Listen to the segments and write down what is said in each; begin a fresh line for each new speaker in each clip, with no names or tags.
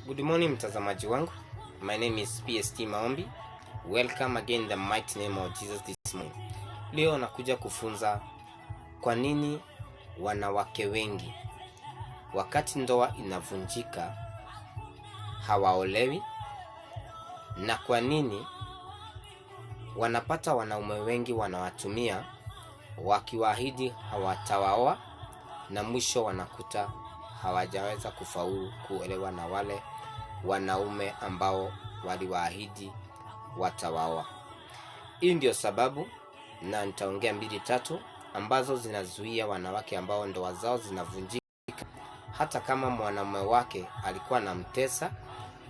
Good morning mtazamaji wangu. My name is PST Maombi. Welcome again in the mighty name of Jesus this morning. Leo nakuja kufunza kwa nini wanawake wengi wakati ndoa inavunjika hawaolewi, na kwa nini wanapata wanaume wengi wanawatumia wakiwaahidi hawatawaoa na mwisho wanakuta hawajaweza kufaulu kuelewa na wale wanaume ambao waliwaahidi watawaoa. Hii ndio sababu, na nitaongea 2-3 ambazo zinazuia wanawake ambao ndoa zao zinavunjika, hata kama mwanamume wake alikuwa anamtesa,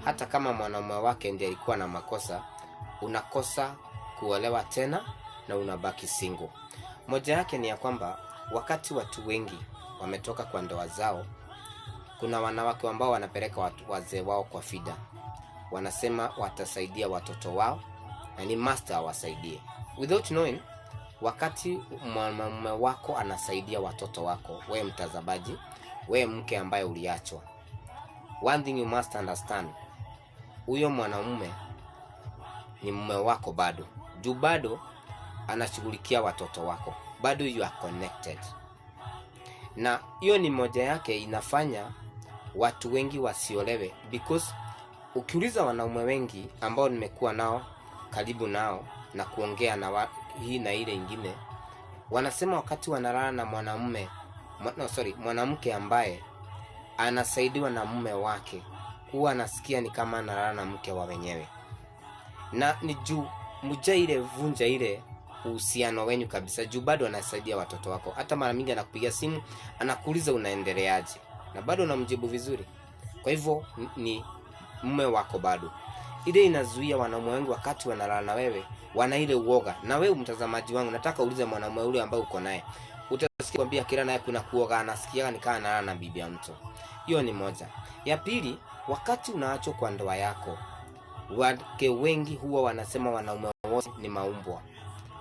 hata kama mwanamume wake ndiye alikuwa na makosa, unakosa kuolewa tena na unabaki single. Moja yake ni ya kwamba wakati watu wengi wametoka kwa ndoa zao, kuna wanawake ambao wanapeleka wazee wao kwa fida. Wanasema watasaidia watoto wao na ni master wasaidie, without knowing wakati mwanamume wako anasaidia watoto wako. We mtazamaji, we mke ambaye uliachwa, one thing you must understand, huyo mwanamume ni mume wako bado, juu bado anashughulikia watoto wako, bado you are connected. Na hiyo ni moja yake inafanya watu wengi wasiolewe, because ukiuliza wanaume wengi ambao nimekuwa nao karibu nao na kuongea na hii na ile ingine, wanasema wakati wanalala na mwanamke ambaye anasaidiwa na mume wake, huwa anasikia ni kama analala na mke wa wenyewe. Na ni juu ile vunja ile uhusiano wenu kabisa, juu bado anasaidia watoto wako. Hata mara mingi anakupigia simu anakuuliza unaendeleaje, na bado unamjibu vizuri. Kwa hivyo ni mume wako bado. Ile inazuia wanaume wengi wakati wanalala na wewe wana ile uoga. Na wewe mtazamaji wangu, nataka uulize mwanamume yule ambaye uko naye, utasikia kwambia kila naye kuna kuoga, anasikia ni kama analala na bibi ya mtu. Hiyo ni moja. Ya pili, wakati unaachwa kwa ndoa yako, wake wengi huwa wanasema wanaume wote ni maumbwa,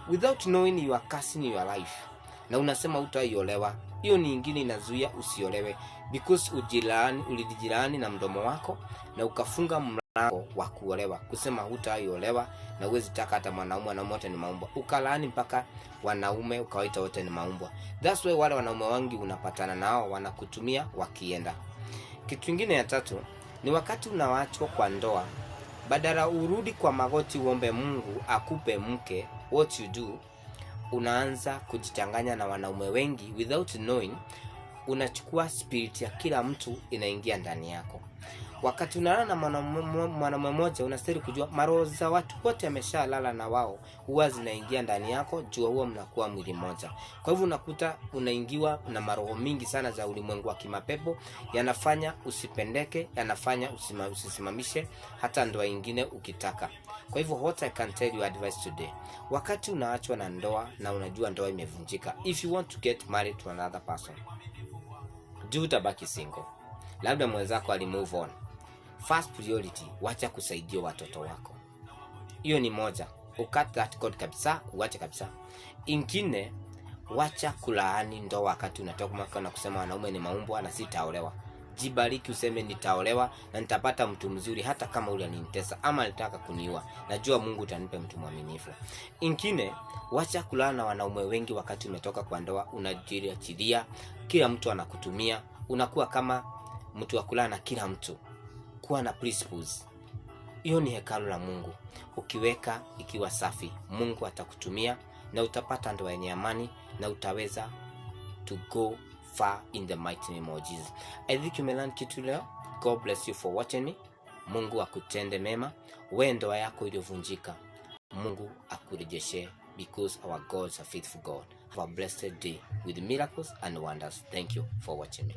without knowing you are cursing your life, na unasema utaiolewa. Hiyo ni nyingine inazuia usiolewe, because ulijilani na mdomo wako na ukafunga mlango wa kuolewa, kusema hutaiolewa na uwezi taka hata wanaume wote ni maumbwa. Ukalaani mpaka wanaume ukawaita wote ni maumbwa. That's why wale wanaume wengi unapatana nao wanakutumia wakienda. Kitu kingine ya tatu ni wakati unaachwa kwa ndoa, badala urudi kwa magoti uombe Mungu akupe mke, what you do, unaanza kujichanganya na wanaume wengi without knowing. Unachukua spirit ya kila mtu inaingia ndani yako. Wakati unalala na mwanamume mmoja, unastahili kujua maroho za watu wote ameshalala na wao huwa zinaingia ndani yako, jua huwa mnakuwa mwili mmoja. Kwa hivyo unakuta unaingiwa na maroho mingi sana za ulimwengu wa kimapepo, yanafanya usipendeke, yanafanya usisimamishe hata ndoa nyingine ukitaka. Kwa hivyo what I can tell you advice today, wakati unaachwa na ndoa na unajua ndoa imevunjika, if you want to get married to another person, juu utabaki single, labda mwenzako ali move on, first priority, wacha kusaidia watoto wako. Hiyo ni moja. Ukat that code kabisa, uache kabisa. Ingine, wacha kulaani ndoa wakati unatoka mwaka na kusema wanaume ni maumbwa na sitaolewa. Jibariki useme nitaolewa na nitapata mtu mzuri hata kama ule alinitesa ama alitaka kuniua. Najua Mungu utanipa mtu mwaminifu. Ingine, wacha kulala na wanaume wengi wakati umetoka kwa ndoa, unajiachilia, kila mtu anakutumia, unakuwa kama mtu wa kulala na kila mtu. Kuwa na principles. Hiyo ni hekalu la Mungu. Ukiweka ikiwa safi, Mungu atakutumia na utapata ndoa yenye amani na utaweza to go far in the mighty name of Jesus. I think you learned kitu leo. God bless you for watching me. Mungu akutende mema. Wewe ndoa yako iliyovunjika, Mungu akurejeshe, because our God is a faithful God. Have a blessed day with miracles and wonders. Thank you for watching me.